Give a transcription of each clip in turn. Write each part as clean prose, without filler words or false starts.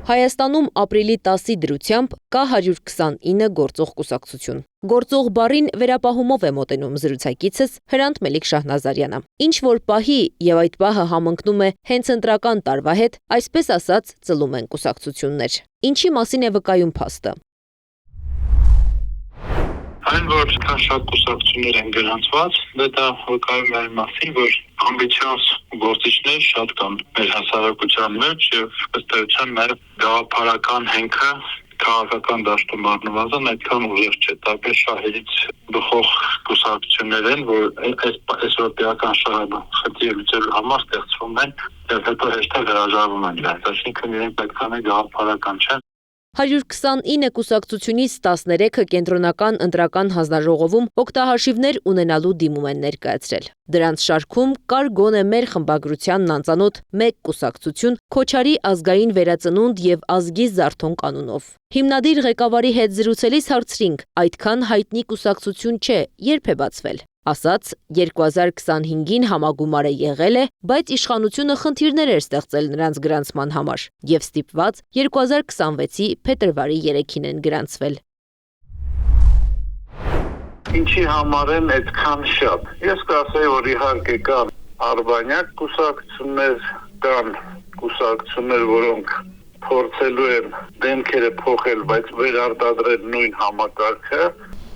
Հայաստանում ապրիլի 10-ի դրությամբ կա 129 գործող կուսակցություն։ Գործող բառին վերապահումով է մոտենում զրուցակիցս Հրանտ Մելիք Շահնազարյանը։ Ինչ որ պահի եւ այդ պահը համընկնում է հենց ընտրական տարվա հետ, այսպես ասած ծլում են կուսակցություններ։ Ինչի մասին է վկայում փաստը։ Այն որ շատ կուսակցություններ են գրանցված, դա վկայում է այն մասին, որ ամբիցիոզ գործիչներ շատ կան մեր հասարակության մեջ եւ ըստ էության նաեւ գաղափարական հենքը քաղաքական դաշտում առնվազն այդքան ուժեղ չէ։ Տարբեր շահերից բխող կուսակցություններ են, որ այս ռոպեական շահերը լուծելու համար ստեղծվում են եւ հետո հեշտը հրաժարվում են դրանց, այսինքն իրենք այդքան գաղափարական չեն։ 129 կուսակցությունից 13-ը կենտրոնական ընտրական հանձնաժողովում օգտահաշիվներ ունենալու դիմում են ներկայացրել։ Դրանց շարքում կար գոնե մեր խմբագրությանն անծանոթ մեկ կուսակցություն Քոչարի ազգային վերածնունդ եւ ազգի զարթոն կանունով։ Հիմնադիր ղեկավարի հետ զրուցելիս հարցրինք, այդքան հայտնի կուսակցություն չէ, երբ է բացվել։ Ասաց 2025-ին համագումարը եղել է, բայց իշխանությունը խնդիրներ էր ստեղծել նրանց գրանցման համար եւ ստիպված 2026-ի փետրվարի 3-ին են գրանցվել։ Ինչի համար են այդքան շատ։ Ես կասեի, որ իհարկե կան արբանյակ կուսակցություններ, կան կուսակցություններ, որոնք փորձելու են դեմքերը փոխել, բայց վերարտադրել նույն համակարգը,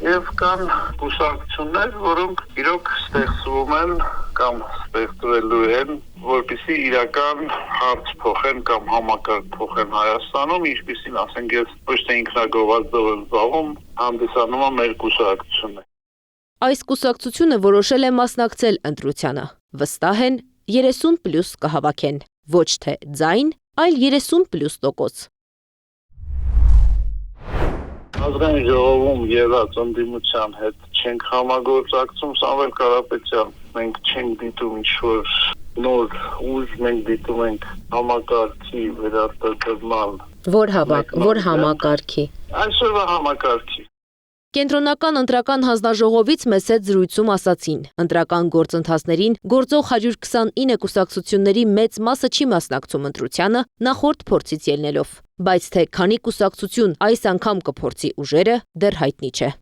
եւ կան կուսակցություններ, որոնք իրոք ստեղծվում են կամ ստեղծվելու են, որպեսզի իրական հարց փոխեն կամ համակարգ փոխեն Հայաստանում, ինչպեսին ասենք ես ոչ թե ինքնագովազդով եմ զբաղվում, հանդիսանում է մեր կուսակցությունը։ Այս կուսակցությունը որոշել է մասնակցել ընտրությանը։ Վստահ են 30+ կհավաքեն, ոչ թե ձայն, այլ 30+%։ Ազգային ժողովում եղած ընդդիմության հետ չենք համագործակցում, Սամվել Կարապետյան, մենք չենք դիտում ինչ-որ նոր ուժ, մենք դիտում ենք համակարգի վերարտադրման։ Որ համակարգի։ Այսօրվա համակարգի։ Կենտրոնական ընտրական հանձնաժողովից մեծ հետ զրույցում ասացին, ընտրական գործընթացներին գործող 129 կուսակցությունների մեծ մասը չի մասնակցում ընտրությանը նախորդ փորձից ելնելով, բայց թե քանի կուսակցություն այս անգամ կփորձի ուժերը, դեռ հայտնի չէ։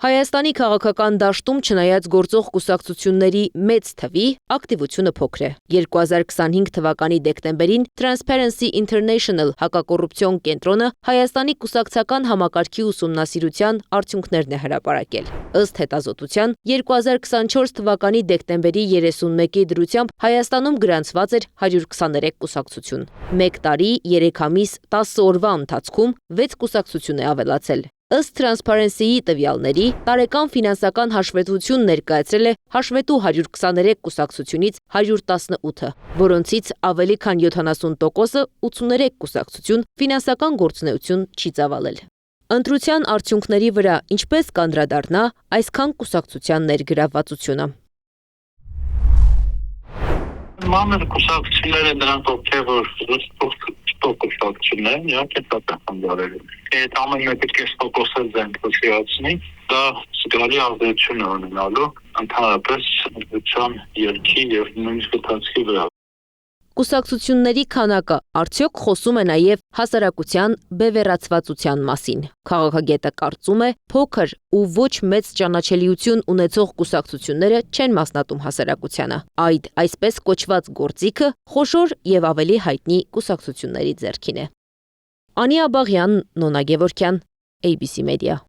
Հայաստանի քաղաքական դաշտում չնայած գործող կուսակցությունների մեծ թվի, ակտիվությունը փոքր է։ 2025 թվականի դեկտեմբերին Transparency International հակակոռուպցիոն կենտրոնը Հայաստանի կուսակցական համակարգի ուսումնասիրության արդյունքներն է հրապարակել։ Ըստ հետազոտության 2024 թվականի դեկտեմբերի 31-ի դրությամբ Հայաստանում գրանցված էր 123 կուսակցություն։ 1 տարի, 3 ամիս, 10 օրվա ընթացքում 6 կուսակցություն է ավելացել։ Ըստ Transparency-ի տվյալների, տարեկան ֆինանսական հաշվետվություն ներկայացրել է հաշվետու 123 կուսակցությունից 118-ը, որոնցից ավելի քան 70%-ը 83 կուսակցություն ֆինանսական գործունեություն չի ծավալել։ Ընտրության արդյունքների վրա ինչպես կանդրադառնա այսքան կուսակցության ներգրավվածությունը։ Մանր կուսակցությունները դրանք ովքեր որ կուսակցություններ, իհարկե ծածկաբարել են։ Այդ ամեն մեկը 0.5% զենք լցիացնի, դա զգալի ազդեցություն է ունենալու ընդհանրապես ընտրության ելքի եւ նույնիսկ ընթացքի վրա։ Կուսակցությունների քանակը արդյոք խոսում է նաև հասարակության բևեռացվածության մասին։ Քաղաքագետը կարծում է, փոքր ու ոչ մեծ ճանաչելիություն ունեցող կուսակցությունները չեն մասնատում հասարակությանը։ Այդ այսպես կոչված գործիքը խոշոր եւ ավելի հայտնի կուսակցությունների ձեռքին է։ Անի Աբաղյան, Նոնա Գևորգյան, ABC Media։